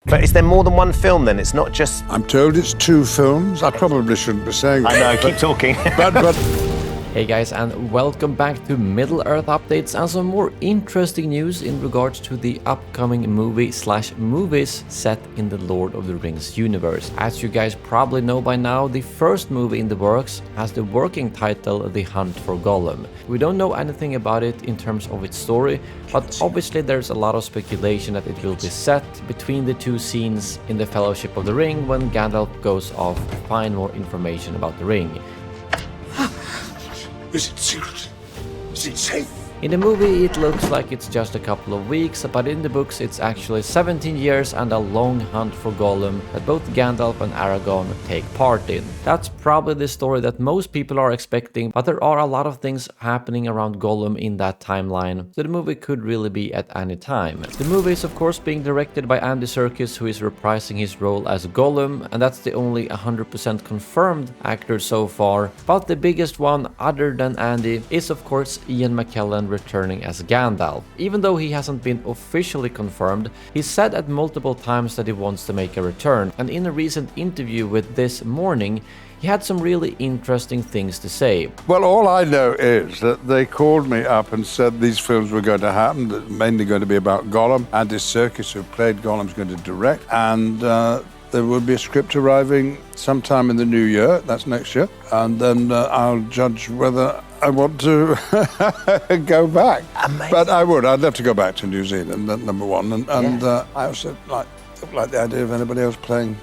But is there more than one film then? It's not just... I'm told it's 2 films. I probably shouldn't be saying that. I know, keep talking. But Hey guys, and welcome back to Middle-earth updates and some more interesting news in regards to the upcoming movie/movies set in the Lord of the Rings universe. As you guys probably know by now, the first movie in the works has the working title The Hunt for Gollum. We don't know anything about it in terms of its story, but obviously there's a lot of speculation that it will be set between the 2 scenes in the Fellowship of the Ring when Gandalf goes off to find more information about the ring. is it secret? Is it safe? In the movie it looks like it's just a couple of weeks, but in the books it's actually 17 years and a long hunt for Gollum that both Gandalf and Aragorn take part in. That's probably the story that most people are expecting, but there are a lot of things happening around Gollum in that timeline, so the movie could really be at any time. The movie is of course being directed by Andy Serkis, who is reprising his role as Gollum, and that's the only 100% confirmed actor so far, but the biggest one other than Andy is of course Ian McKellen returning as Gandalf. Even though he hasn't been officially confirmed, he said at multiple times that he wants to make a return, and in a recent interview with This Morning, he had some really interesting things to say. Well, all I know is that they called me up and said these films were going to happen, that mainly going to be about Gollum. Andy Serkis, who played Gollum, is going to direct, and there will be a script arriving sometime in the new year, that's next year, and then I'll judge whether I want to go back. Amazing. But I'd love to go back to New Zealand, number one, and I also like the idea of anybody else playing.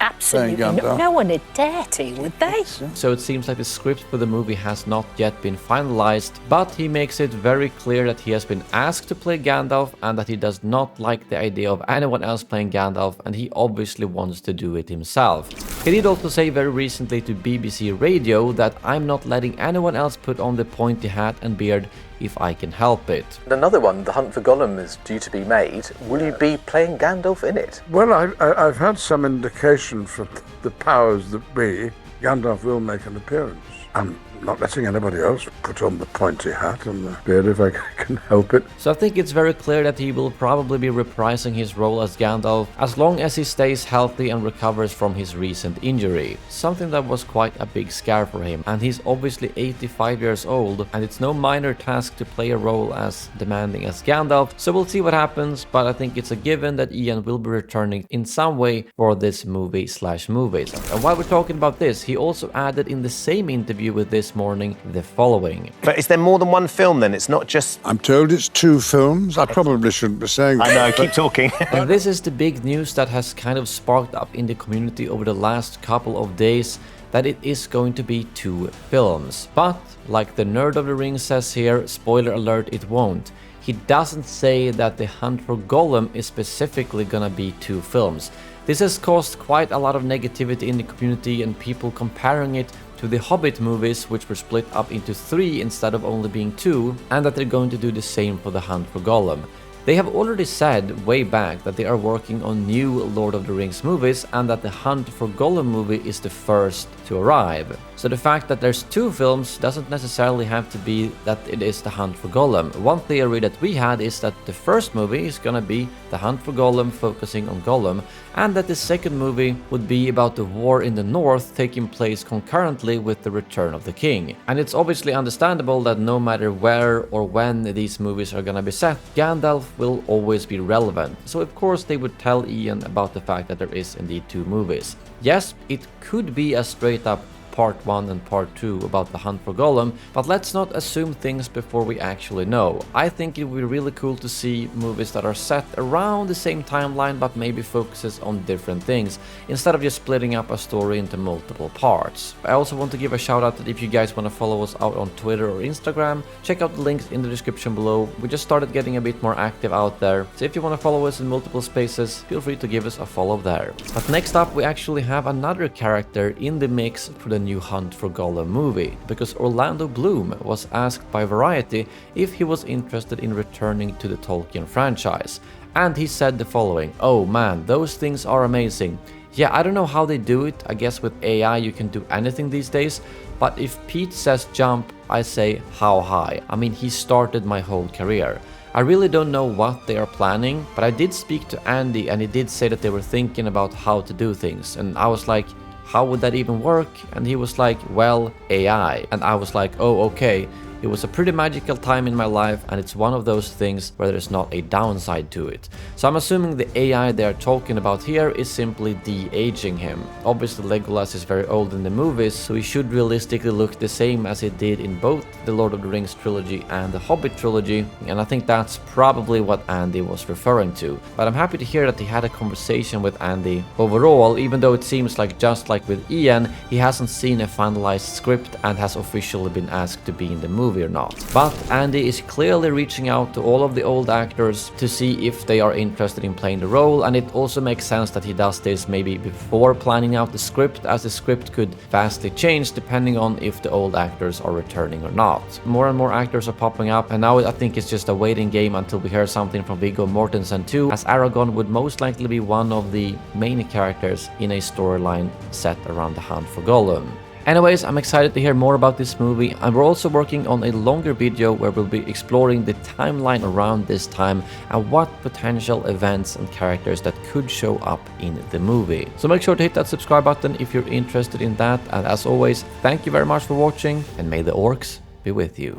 Absolutely. No one would dare to, would they? So it seems like the script for the movie has not yet been finalized, but he makes it very clear that he has been asked to play Gandalf and that he does not like the idea of anyone else playing Gandalf, and he obviously wants to do it himself. He did also say very recently to BBC Radio that I'm not letting anyone else put on the pointy hat and beard if I can help it. Another one, The Hunt for Gollum, is due to be made. Will you be playing Gandalf in it? Well, I've had some indication from the powers that be. Gandalf will make an appearance. I'm not letting anybody else put on the pointy hat and the beard if I can help it. So I think it's very clear that he will probably be reprising his role as Gandalf as long as he stays healthy and recovers from his recent injury. Something that was quite a big scare for him, and he's obviously 85 years old, and it's no minor task to play a role as demanding as Gandalf, so we'll see what happens, but I think it's a given that Ian will be returning in some way for this movie/movies. And while we're talking about this, he also added in the same interview with This Morning the following. But is there more than one film then? It's not just... I'm told it's 2 films. I probably shouldn't be saying that. I know, keep talking. And this is the big news that has kind of sparked up in the community over the last couple of days, that it is going to be 2 films. But, like the Nerd of the Ring says here, spoiler alert, it won't. He doesn't say that The Hunt for Gollum is specifically gonna be 2 films. This has caused quite a lot of negativity in the community and people comparing it to the Hobbit movies, which were split up into 3 instead of only being 2, and that they're going to do the same for The Hunt for Gollum. They have already said way back that they are working on new Lord of the Rings movies and that the Hunt for Gollum movie is the first to arrive. So the fact that there's 2 films doesn't necessarily have to be that it is the Hunt for Gollum. One theory that we had is that the first movie is gonna be the Hunt for Gollum, focusing on Gollum, and that the second movie would be about the war in the north taking place concurrently with the return of the king. And it's obviously understandable that no matter where or when these movies are gonna be set, Gandalf will always be relevant. So of course they would tell Ian about the fact that there is indeed 2 movies. Yes, it could be a straight up part 1 and part 2 about the Hunt for Gollum, but let's not assume things before we actually know. I think it would be really cool to see movies that are set around the same timeline but maybe focuses on different things, instead of just splitting up a story into multiple parts. I also want to give a shout out that if you guys want to follow us out on Twitter or Instagram, check out the links in the description below. We just started getting a bit more active out there, so if you want to follow us in multiple spaces, feel free to give us a follow there. But next up we actually have another character in the mix for the new Hunt for Gollum movie, because Orlando Bloom was asked by Variety if he was interested in returning to the Tolkien franchise, and he said the following: "Oh man, those things are amazing. Yeah, I don't know how they do it. I guess with AI you can do anything these days, but if Pete says jump, I say how high. I mean, he started my whole career. I really don't know what they are planning, but I did speak to Andy and he did say that they were thinking about how to do things, and I was like, how would that even work? And he was like, well, AI. And I was like, oh, okay. It was a pretty magical time in my life, and it's one of those things where there's not a downside to it. So I'm assuming the AI they are talking about here is simply de-aging him. Obviously Legolas is very old in the movies, so he should realistically look the same as he did in both the Lord of the Rings trilogy and the Hobbit trilogy, and I think that's probably what Andy was referring to. But I'm happy to hear that he had a conversation with Andy. Overall, even though it seems like just like with Ian, he hasn't seen a finalized script and has officially been asked to be in the movie or not. But Andy is clearly reaching out to all of the old actors to see if they are interested in playing the role, and it also makes sense that he does this maybe before planning out the script, as the script could vastly change depending on if the old actors are returning or not. More and more actors are popping up, and now I think it's just a waiting game until we hear something from Viggo Mortensen too, as Aragorn would most likely be one of the main characters in a storyline set around the hunt for Gollum. Anyways, I'm excited to hear more about this movie, and we're also working on a longer video where we'll be exploring the timeline around this time and what potential events and characters that could show up in the movie. So make sure to hit that subscribe button if you're interested in that, and as always, thank you very much for watching, and may the orcs be with you.